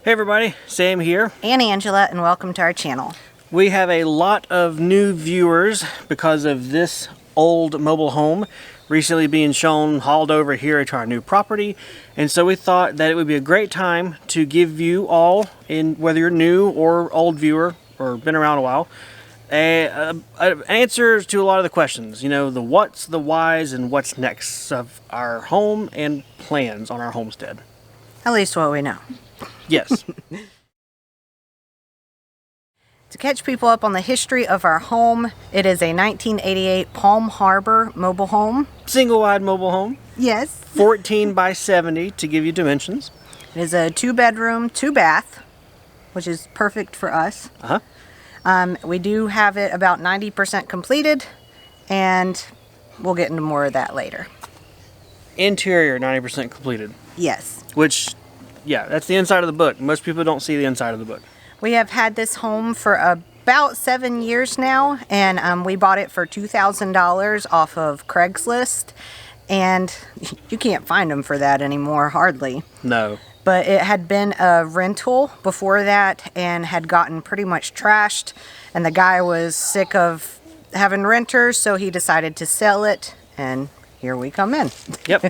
Hey everybody, Sam here. And Angela, and welcome to our channel. We have a lot of new viewers because of this old mobile home recently being shown hauled over here to our new property. And so we thought that it would be a great time to give you all, whether you're new or old viewer or been around a while, answers to a lot of the questions. You know, the what's, the whys, and what's next of our home and plans on our homestead. At least what we know. Yes. To catch people up on the history of our home, it is a 1988 Palm Harbor mobile home. Single wide mobile home. Yes. 14 by 70 to give you dimensions. It is a 2-bedroom, 2-bath, which is perfect for us. We do have it about 90% completed, and we'll get into more of that later. Interior 90% completed. Yes. Which, yeah, that's the inside of the book. Most people don't see the inside of the book. We have had this home for about 7 years now, and we bought it for $2,000 off of Craigslist, and you can't find them for that anymore, hardly. No. But it had been a rental before that and had gotten pretty much trashed, and the guy was sick of having renters, so he decided to sell it, and here we come in. Yep.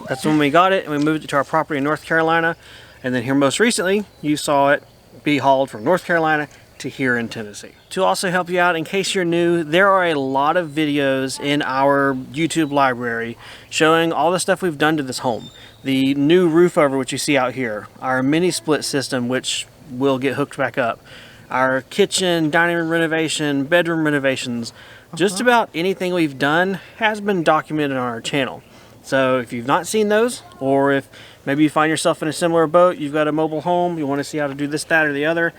That's when we got it, and we moved it to our property in North Carolina, and then here most recently, you saw it be hauled from North Carolina to here in Tennessee. To also help you out, in case you're new, there are a lot of videos in our YouTube library showing all the stuff we've done to this home. The new roof over, which you see out here, our mini split system, which will get hooked back up, our kitchen, dining room renovation, bedroom renovations, just about anything we've done has been documented on our channel. So if you've not seen those, or if maybe you find yourself in a similar boat, you've got a mobile home, you want to see how to do this, that, or the other,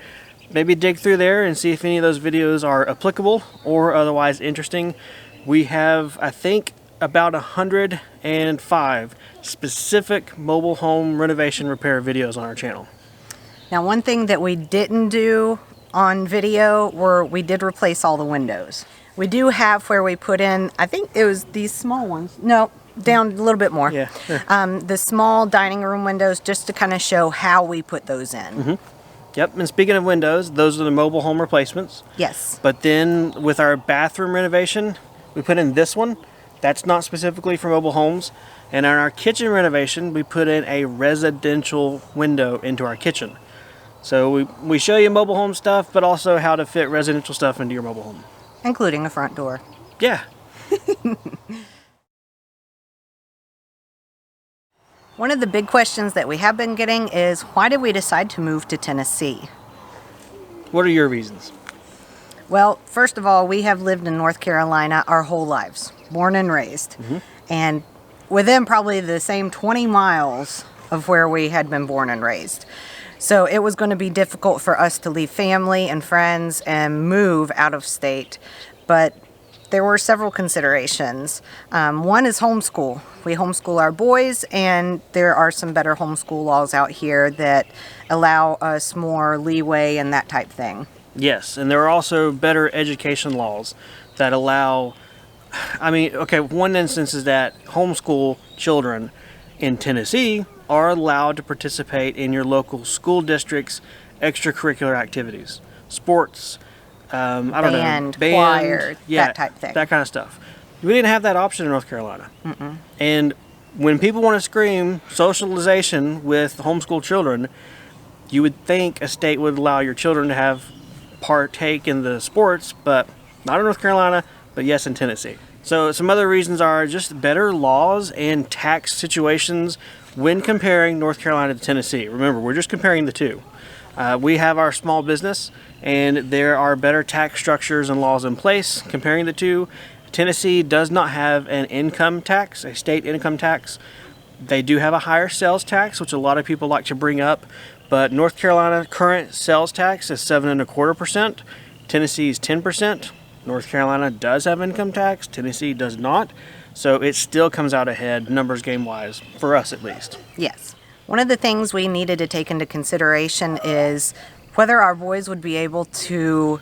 maybe dig through there and see if any of those videos are applicable or otherwise interesting. We have, I think, about 105 specific mobile home renovation repair videos on our channel. Now, one thing that we didn't do on video were we did replace all the windows. We do have where we put in, I think it was these small ones. No, down a little bit more. Yeah. The small dining room windows, just to kind of show how we put those in. Yep, and speaking of windows, those are the mobile home replacements. Yes. But then with our bathroom renovation, we put in this one. That's not specifically for mobile homes. And on our kitchen renovation, we put in a residential window into our kitchen. So we show you mobile home stuff, but also how to fit residential stuff into your mobile home. Including a front door. Yeah. One of the big questions that we have been getting is, why did we decide to move to Tennessee? What are your reasons? Well, first of all, we have lived in North Carolina our whole lives, born and raised. And within probably the same 20 miles of where we had been born and raised. So it was going to be difficult for us to leave family and friends and move out of state. But there were several considerations. One is homeschool. We homeschool our boys, and there are some better homeschool laws out here that allow us more leeway and that type thing. Yes, and there are also better education laws that allow, one instance is that homeschool children in Tennessee are allowed to participate in your local school district's extracurricular activities, sports, band, choir, that type thing. That kind of stuff. We didn't have that option in North Carolina. And when people want to scream socialization with homeschool children, you would think a state would allow your children to have partake in the sports, but not in North Carolina, but yes in Tennessee. So some other reasons are just better laws and tax situations when comparing North Carolina to Tennessee. Remember, we're just comparing the two. We have our small business, and there are better tax structures and laws in place comparing the two. Tennessee does not have an income tax, a state income tax. They do have a higher sales tax, which a lot of people like to bring up, but North Carolina current sales tax is 7.25%. Tennessee is 10%. North Carolina does have income tax. Tennessee does not. So it still comes out ahead, numbers game-wise, for us at least. Yes. One of the things we needed to take into consideration is whether our boys would be able to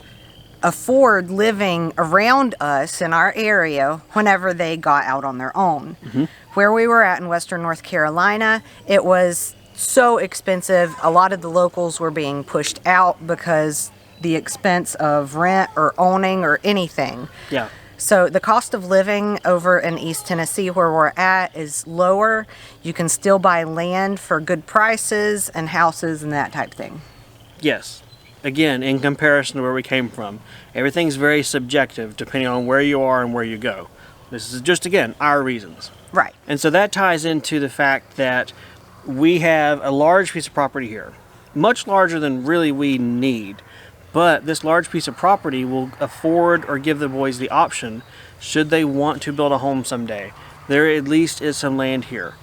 afford living around us in our area whenever they got out on their own. Where we were at in Western North Carolina, it was so expensive. A lot of the locals were being pushed out because the expense of rent or owning or anything. Yeah. So the cost of living over in East Tennessee where we're at is lower. You can still buy land for good prices and houses and that type of thing. Yes. Again, in comparison to where we came from, everything's very subjective depending on where you are and where you go. This is just, again, our reasons. Right. And so that ties into the fact that we have a large piece of property here, much larger than really we need. But this large piece of property will afford or give the boys the option, should they want to build a home someday. There at least is some land here.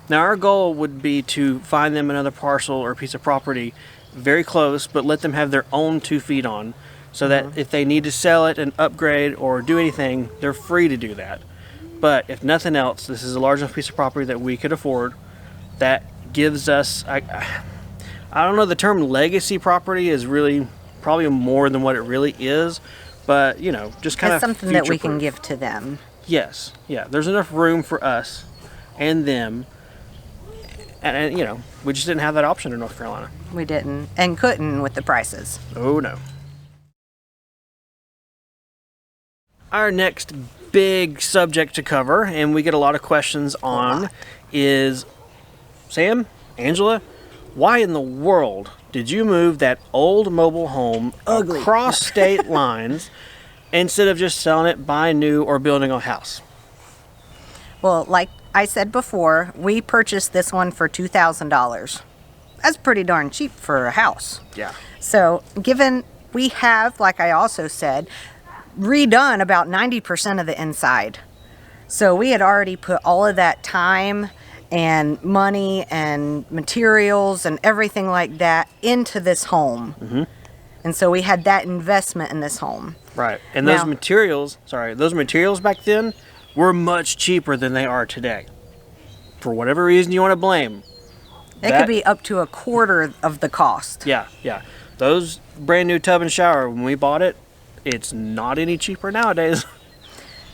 Now our goal would be to find them another parcel or piece of property very close, but let them have their own 2 feet on, so that if they need to sell it and upgrade or do anything, they're free to do that. But if nothing else, this is a large enough piece of property that we could afford, that gives us, I don't know, the term legacy property is really probably more than what it really is, but you know, just kind It's of something that we can future-proof. give to them. Yes, yeah, there's enough room for us and them, and you know, we just didn't have that option in North Carolina. We didn't and couldn't with the prices. Oh no. Our next big subject to cover, and we get a lot of questions on, is Sam, Angela, why in the world did you move that old mobile home Ugly. across state lines instead of just selling it, buying new, or building a house? Well, like I said before, we purchased this one for $2,000. That's pretty darn cheap for a house. Yeah. So, given we have, like I also said, redone about 90% of the inside. So we had already put all of that time and money and materials and everything like that into this home. Mm-hmm. And so we had that investment in this home. Right. And those Now- materials back then were much cheaper than they are today. For whatever reason you want to blame. It could be up to a quarter of the cost. Yeah, yeah. Those brand new tub and shower, when we bought it, it's not any cheaper nowadays.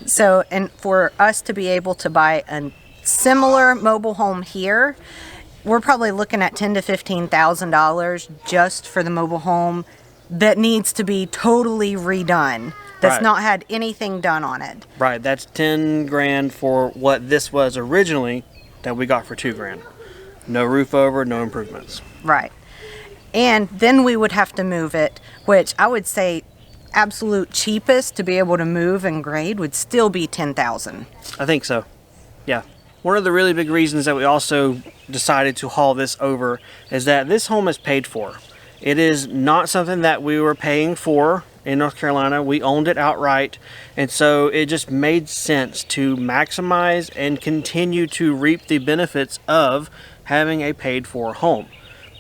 So, and for us to be able to buy a similar mobile home here, we're probably looking at $10,000 to $15,000 just for the mobile home that needs to be totally redone. That's Right. not had anything done on it. Right, that's 10 grand for what this was originally that we got for 2 grand. No roof over, no improvements. Right. And then we would have to move it, which I would say absolute cheapest to be able to move and grade would still be $10,000. I think so. Yeah. One of the really big reasons that we also decided to haul this over is that this home is paid for. It is not something that we were paying for in North Carolina. We owned it outright, and so it just made sense to maximize and continue to reap the benefits of having a paid for home.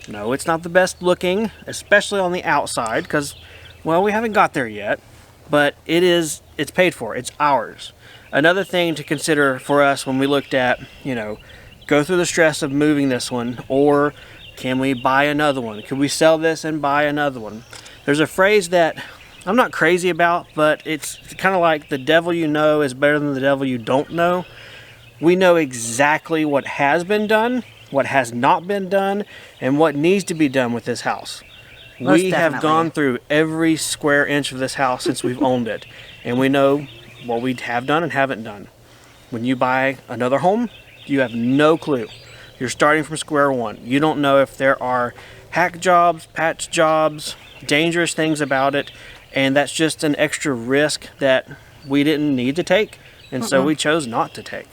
No, it's not the best looking, especially on the outside, because, well, we haven't got there yet, but it's paid for. It's ours. Another thing to consider for us when we looked at, go through the stress of moving this one, or can we buy another one? Could we sell this and buy another one? There's a phrase that I'm not crazy about, but it's kind of like the devil you know is better than the devil you don't know. We know exactly what has been done, what has not been done, and what needs to be done with this house. Most We have definitely. gone through every square inch of this house since we've owned it, and we know what we have done and haven't done. When you buy another home, you have no clue. You're starting from square one. You don't know if there are hack jobs, patch jobs, dangerous things about it, and that's just an extra risk that we didn't need to take, and so we chose not to take.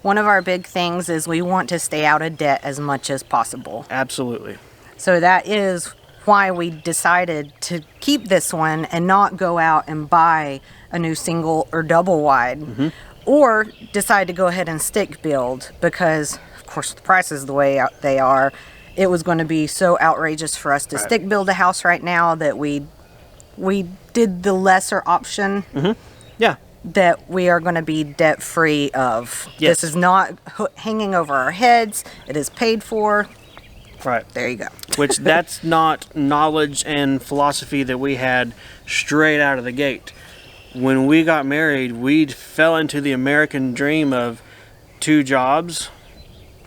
One of our big things is we want to stay out of debt as much as possible. Absolutely. So that is why we decided to keep this one and not go out and buy a new single or double wide, or decide to go ahead and stick build, because of course the prices the way they are, it was going to be so outrageous for us to Right. stick build a house right now that we did the lesser option Yeah. that we are going to be debt free of. Yes. This is not hanging over our heads. It is paid for. Right. There you go. Which that's not knowledge and philosophy that we had straight out of the gate. When we got married, we fell into the American dream of 2 jobs,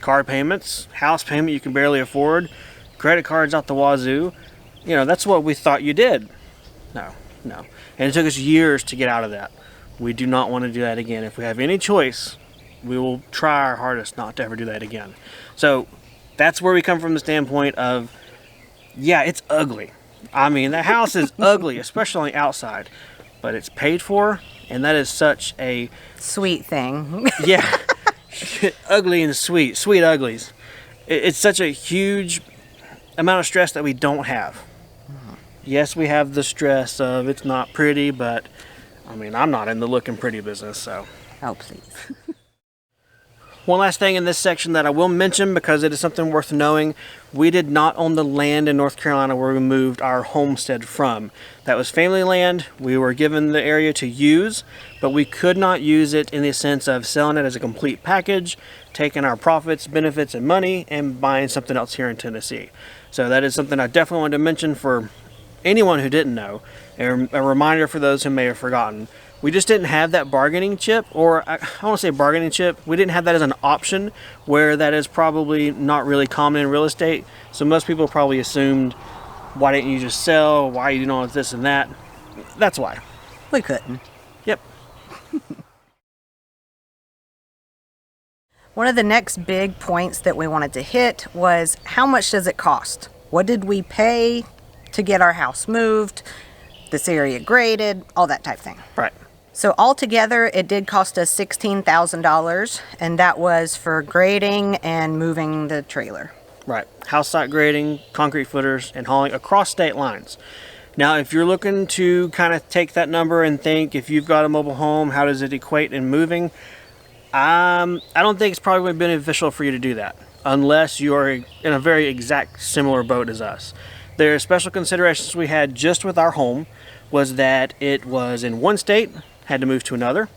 car payments, house payment you can barely afford, credit cards out the wazoo. You know, that's what we thought you did. No. And it took us years to get out of that. We do not want to do that again. If we have any choice, we will try our hardest not to ever do that again. So that's where we come from the standpoint of, yeah, it's ugly. I mean, the house is ugly, especially on the outside, but it's paid for, and that is such a sweet thing. Yeah, ugly and sweet uglies. It's such a huge amount of stress that we don't have. Yes, we have the stress of it's not pretty, but I mean, I'm not in the looking pretty business, so. Oh, please. One last thing in this section that I will mention because it is something worth knowing. We did not own the land in North Carolina where we moved our homestead from. That was family land. We were given the area to use, but we could not use it in the sense of selling it as a complete package, taking our profits, benefits, and money, and buying something else here in Tennessee. So that is something I definitely wanted to mention for anyone who didn't know, and a reminder for those who may have forgotten. We just didn't have that bargaining chip, or I don't want to say bargaining chip, we didn't have that as an option, where that is probably not really common in real estate. So most people probably assumed, why didn't you just sell? Why are you doing all this and that? That's why. We couldn't. Yep. One of the next big points that we wanted to hit was, how much does it cost? What did we pay to get our house moved, this area graded, all that type of thing? Right. So altogether, it did cost us $16,000, and that was for grading and moving the trailer. Right. House site grading, concrete footers, and hauling across state lines. Now, if you're looking to kind of take that number and think, if you've got a mobile home, how does it equate in moving? I don't think it's probably beneficial for you to do that, unless you're in a very exact similar boat as us. There are special considerations we had just with our home, was that it was in one state, had to move to another.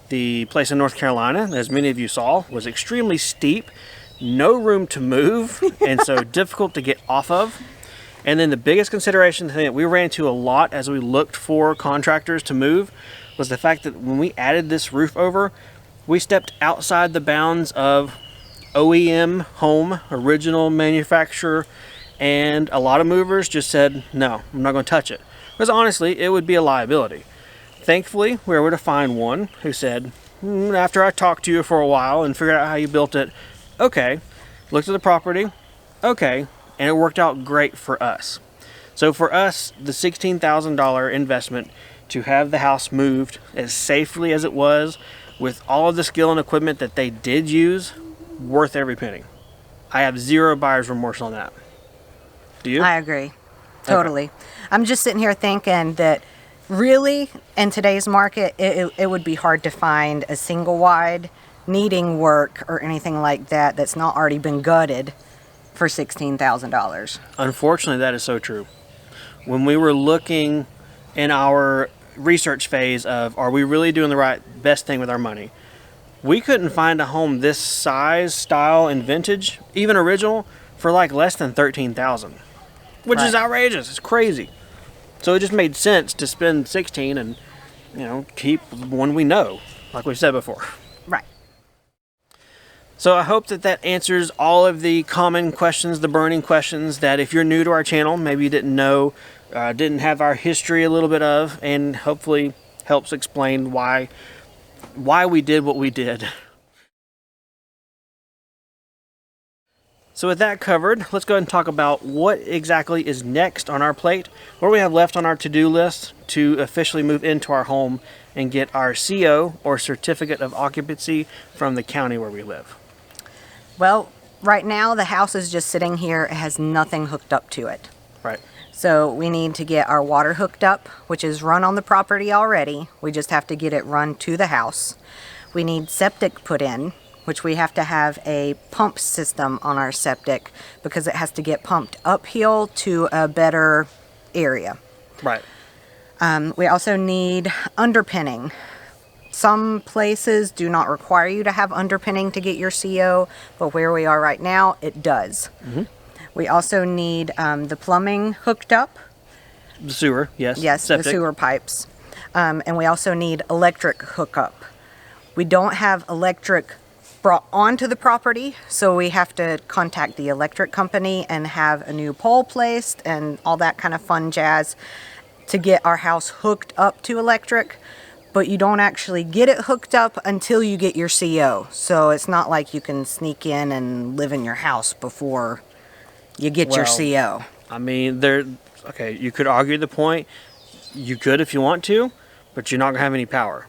The place in North Carolina, as many of you saw, was extremely steep, no room to move, and so difficult to get off of. And then the biggest consideration, the thing that we ran into a lot as we looked for contractors to move, was the fact that when we added this roof over, we stepped outside the bounds of OEM, home, original manufacturer, and a lot of movers just said, no, I'm not going to touch it. Because honestly, it would be a liability. Thankfully, we were able to find one who said, after I talked to you for a while and figured out how you built it, okay, looked at the property, okay, and it worked out great for us. So for us, the $16,000 investment to have the house moved as safely as it was, with all of the skill and equipment that they did use, worth every penny. I have zero buyer's remorse on that. Do you? I agree. Totally. Okay. I'm just sitting here thinking that really, in today's market, it would be hard to find a single wide needing work or anything like that that's not already been gutted for $16,000. Unfortunately, that is so true. When we were looking in our research phase of, are we really doing the best thing with our money? We couldn't find a home this size, style, and vintage, even original, for like less than $13,000, which is outrageous. It's crazy. So it just made sense to spend 16 and, keep one we know, like we've said before. Right. So I hope that answers all of the common questions, the burning questions that if you're new to our channel, maybe you didn't know, didn't have our history a little bit of, and hopefully helps explain why we did what we did. So with that covered, let's go ahead and talk about what exactly is next on our plate, what we have left on our to-do list to officially move into our home and get our CO, or Certificate of Occupancy, from the county where we live. Well, right now the house is just sitting here. It has nothing hooked up to it. Right. So we need to get our water hooked up, which is run on the property already. We just have to get it run to the house. We need septic put in, which we have to have a pump system on our septic because it has to get pumped uphill to a better area. Right. We also need underpinning. Some places do not require you to have underpinning to get your CO, but where we are right now, it does. Mm-hmm. We also need the plumbing hooked up. The sewer, yes. Yes, septic. The sewer pipes. And we also need electric hookup. We don't have electric brought onto the property, so we have to contact the electric company and have a new pole placed and all that kind of fun jazz to get our house hooked up to electric. But you don't actually get it hooked up until you get your CO. So it's not like you can sneak in and live in your house before you get your CO. I mean, okay, you could argue the point. You could if you want to, but you're not going to have any power.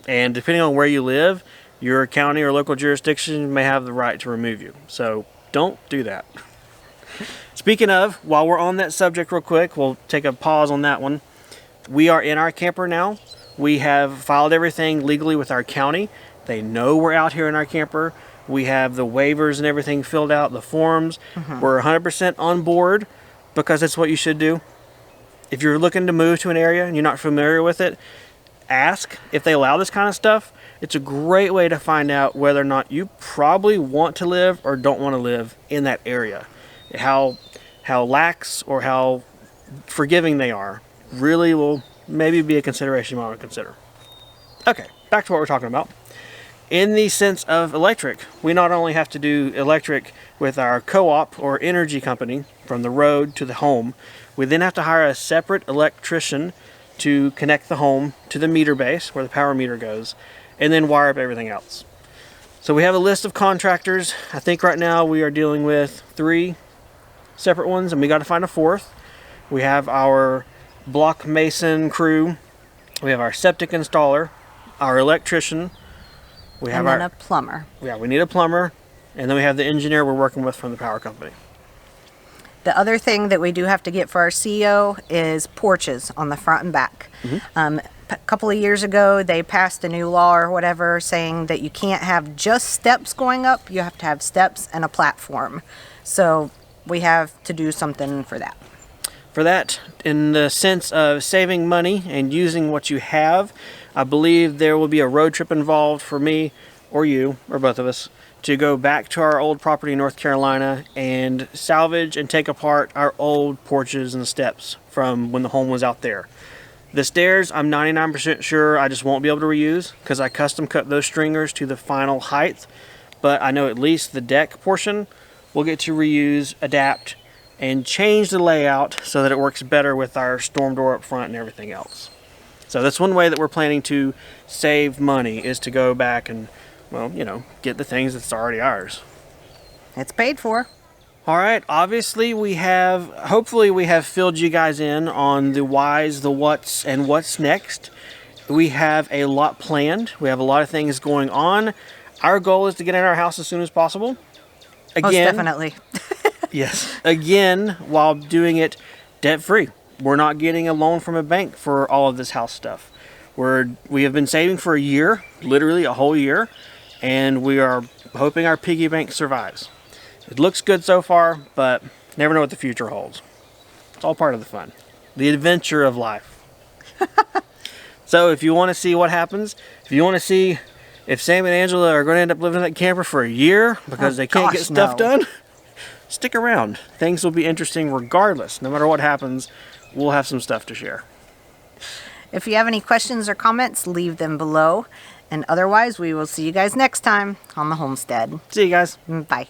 And depending on where you live, your county or local jurisdiction may have the right to remove you. So don't do that. Speaking of, while we're on that subject real quick, we'll take a pause on that one. We are in our camper now. We have filed everything legally with our county. They know we're out here in our camper. We have the waivers and everything filled out, the forms. We're 100% on board because that's what you should do. If you're looking to move to an area and you're not familiar with it, ask if they allow this kind of stuff. It's a great way to find out whether or not you probably want to live or don't want to live in that area. How lax or how forgiving they are really will maybe be a consideration you might want to consider. Okay, back to what we're talking about. In the sense of electric, we not only have to do electric with our co-op or energy company from the road to the home, we then have to hire a separate electrician to connect the home to the meter base where the power meter goes, and then wire up everything else. So we have a list of contractors. I think right now we are dealing with 3 separate ones, and we got to find a 4th. We have our block mason crew, we have our septic installer, our electrician, we have a plumber. Yeah, we need a plumber, and then we have the engineer we're working with from the power company. The other thing that we do have to get for our CO is porches on the front and back. A couple of years ago, they passed a new law or whatever saying that you can't have just steps going up, you have to have steps and a platform. So we have to do something for that. For that, in the sense of saving money and using what you have, I believe there will be a road trip involved for me or you or both of us to go back to our old property in North Carolina and salvage and take apart our old porches and steps from when the home was out there. The stairs, I'm 99% sure I just won't be able to reuse because I custom cut those stringers to the final height, but I know at least the deck portion we'll get to reuse, adapt, and change the layout so that it works better with our storm door up front and everything else. So that's one way that we're planning to save money, is to go back and, well, get the things that's already ours. It's paid for. All right, obviously hopefully we have filled you guys in on the whys, the whats, and what's next. We have a lot planned. We have a lot of things going on. Our goal is to get in our house as soon as possible. Most definitely. Yes. Again, while doing it debt-free. We're not getting a loan from a bank for all of this house stuff. We have been saving for a year, literally a whole year, and we are hoping our piggy bank survives. It looks good so far, but never know what the future holds. It's all part of the fun. The adventure of life. So if you want to see what happens, if you want to see if Sam and Angela are going to end up living in that camper for a year because they can't get stuff done, stick around. Things will be interesting regardless. No matter what happens, we'll have some stuff to share. If you have any questions or comments, leave them below. And otherwise, we will see you guys next time on the homestead. See you guys. Bye.